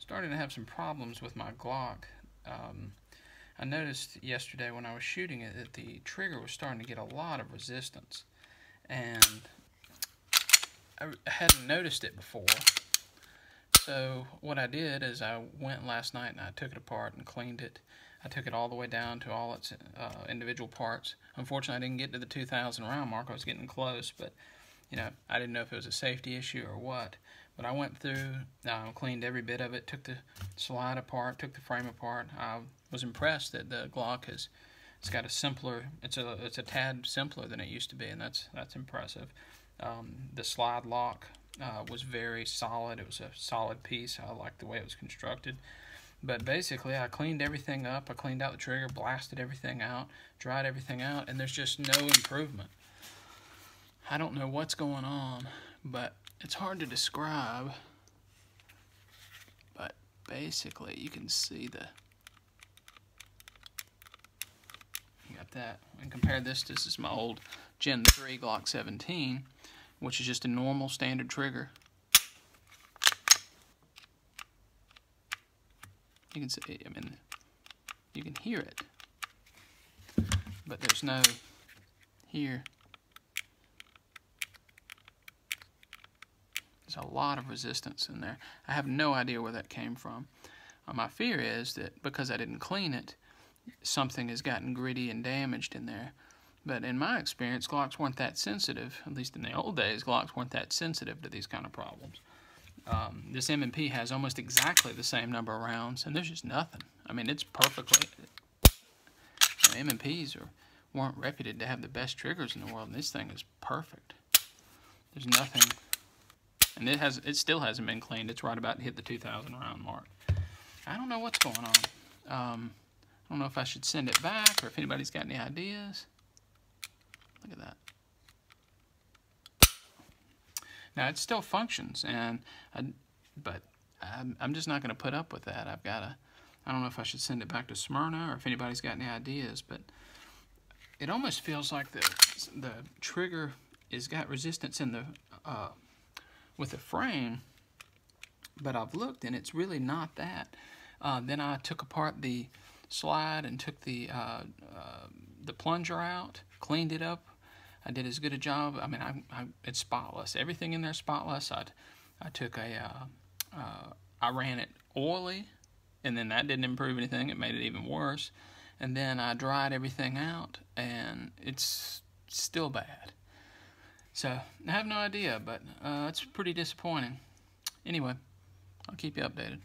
starting to have some problems with my Glock. I noticed yesterday when I was shooting it that the trigger was starting to get a lot of resistance, and I hadn't noticed it before. So what I did is I went last night and I took it apart and cleaned it. I took it all the way down to all its individual parts. Unfortunately, I didn't get to the 2,000 round mark. I was getting close, but I didn't know if it was a safety issue or what. But I went through, cleaned every bit of it, took the slide apart, took the frame apart. I was impressed that the Glock it's got a simpler, it's a tad simpler than it used to be, and that's impressive. The slide lock was very solid. It was a solid piece. I liked the way it was constructed. But basically, I cleaned everything up. I cleaned out the trigger, blasted everything out, dried everything out, and there's just no improvement. I don't know what's going on, but it's hard to describe. But basically, you can see you got that. And compare this is my old Gen 3 Glock 17, which is just a normal standard trigger. You can see, you can hear it, but there's no here. There's a lot of resistance in there. I have no idea where that came from. My fear is that because I didn't clean it, something has gotten gritty and damaged in there. But in my experience, Glocks weren't that sensitive. At least in the old days, Glocks weren't that sensitive to these kind of problems. This M&P has almost exactly the same number of rounds, and there's just nothing. I mean, it's perfectly... M&Ps weren't reputed to have the best triggers in the world, and this thing is perfect. There's nothing... And it still hasn't been cleaned. It's right about to hit the 2,000 round mark. I don't know what's going on. I don't know if I should send it back or if anybody's got any ideas. Look at that. Now it still functions, but I'm just not going to put up with that. I don't know if I should send it back to Smyrna or if anybody's got any ideas, but it almost feels like the trigger has got resistance in with the frame, but I've looked and it's really not that. Then I took apart the slide and took the plunger out, cleaned it up. I did as good a job. I mean, it's spotless. Everything in there is spotless. I took I ran it oily, and then that didn't improve anything. It made it even worse. And then I dried everything out, and it's still bad. So I have no idea, but it's pretty disappointing. Anyway, I'll keep you updated.